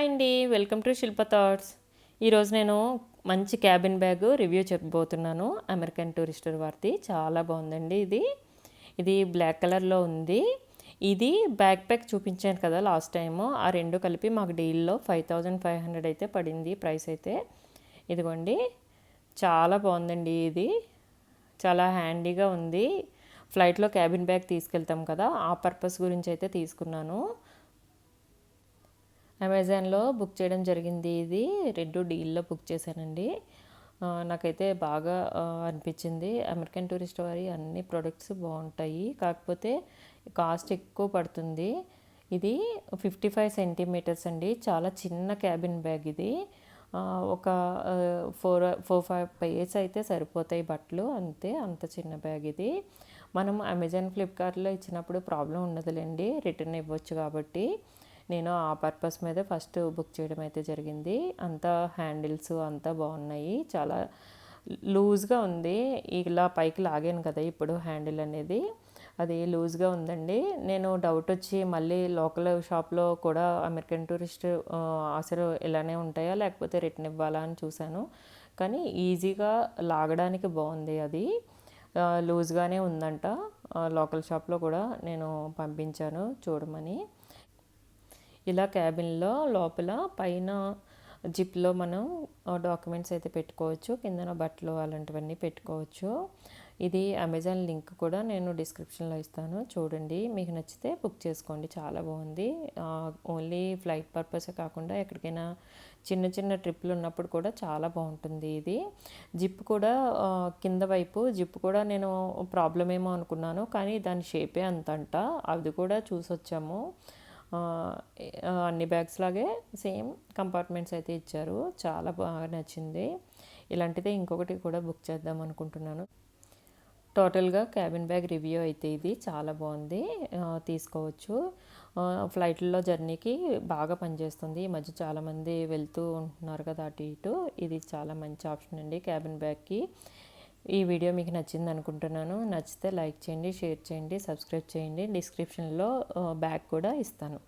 అండి, welcome to శిల్పథాట్స్. ఈరోజు నేను మంచి క్యాబిన్ బ్యాగ్ రివ్యూ చెప్పబోతున్నాను. అమెరికన్ టూరిస్టర్ వారిది చాలా బాగుందండి. ఇది బ్లాక్ కలర్లో ఉంది. ఇది బ్యాక్ ప్యాక్ చూపించాను కదా లాస్ట్ టైము, ఆ రెండు కలిపి మాకు డీల్లో 5500 అయితే పడింది ప్రైస్ అయితే. ఇదిగోండి, చాలా బాగుందండి. ఇది చాలా హ్యాండీగా ఉంది. ఫ్లైట్లో క్యాబిన్ బ్యాగ్ తీసుకెళ్తాం కదా, ఆ పర్పస్ గురించి అయితే తీసుకున్నాను. అమెజాన్లో బుక్ చేయడం జరిగింది. ఇది రెండు డీల్లో బుక్ చేశానండి. నాకైతే బాగా అనిపించింది. అమెరికన్ టూరిస్ట్ వారి అన్ని ప్రొడక్ట్స్ బాగుంటాయి, కాకపోతే కాస్ట్ ఎక్కువ పడుతుంది. ఇది 55 సెంటీమీటర్స్ అండి, చాలా చిన్న క్యాబిన్ బ్యాగ్. ఇది ఒక 4-5 పేర్స్ అయితే సరిపోతాయి బట్టలు, అంతే. అంత చిన్న బ్యాగ్ ఇది. మనం అమెజాన్ ఫ్లిప్కార్ట్లో ఇచ్చినప్పుడు ప్రాబ్లం ఉండదులేండి, రిటర్న్ ఇవ్వచ్చు. కాబట్టి నేను ఆ పర్పస్ మీద ఫస్ట్ బుక్ చేయడం అయితే జరిగింది. అంతా హ్యాండిల్స్ అంతా బాగున్నాయి, చాలా లూజ్గా ఉంది. ఇలా పైకి లాగాను కదా ఇప్పుడు హ్యాండిల్ అనేది, అది లూజ్గా ఉందండి. నేను డౌట్ వచ్చి మళ్ళీ లోకల్ షాప్లో కూడా అమెరికన్ టూరిస్ట్ అసలు ఇలానే ఉంటాయా లేకపోతే రిటర్న్ ఇవ్వాలా అని చూశాను. కానీ ఈజీగా లాగడానికి బాగుంది. అది లూజ్గానే ఉందంట. లోకల్ షాప్లో కూడా నేను పంపించాను చూడమని. ఇలా క్యాబిన్లో లోపల పైన జిప్లో మనం డాక్యుమెంట్స్ అయితే పెట్టుకోవచ్చు, కిందన బట్టలు అలాంటివన్నీ పెట్టుకోవచ్చు. ఇది అమెజాన్ లింక్ కూడా నేను డిస్క్రిప్షన్లో ఇస్తాను, చూడండి. మీకు నచ్చితే బుక్ చేసుకోండి, చాలా బాగుంది. ఓన్లీ ఫ్లైట్ పర్పసే కాకుండా ఎక్కడికైనా చిన్న చిన్న ట్రిప్లు ఉన్నప్పుడు కూడా చాలా బాగుంటుంది. ఇది జిప్ కూడా కింద వైపు జిప్ కూడా నేను ప్రాబ్లం ఏమో అనుకున్నాను, కానీ దాని షేపే అంతంట. అది కూడా చూసొచ్చాము. అన్ని బ్యాగ్స్ లాగే సేమ్ కంపార్ట్మెంట్స్ అయితే ఇచ్చారు, చాలా బాగా నచ్చింది. ఇలాంటిదే ఇంకొకటి కూడా బుక్ చేద్దాం అనుకుంటున్నాను. టోటల్గా క్యాబిన్ బ్యాగ్ రివ్యూ అయితే ఇది చాలా బాగుంది, తీసుకోవచ్చు. ఫ్లైట్లో జర్నీకి బాగా పనిచేస్తుంది. ఈ మధ్య చాలామంది వెళ్తూ ఉంటున్నారు కదా అటు ఇటు, ఇది చాలా మంచి ఆప్షన్ అండి క్యాబిన్ బ్యాగ్కి. ఈ వీడియో మీకు నచ్చింది అనుకుంటున్నాను. నచ్చితే లైక్ చేయండి, షేర్ చేయండి, సబ్స్క్రైబ్ చేయండి. డిస్క్రిప్షన్లో బ్యాగ్ కూడా ఇస్తాను.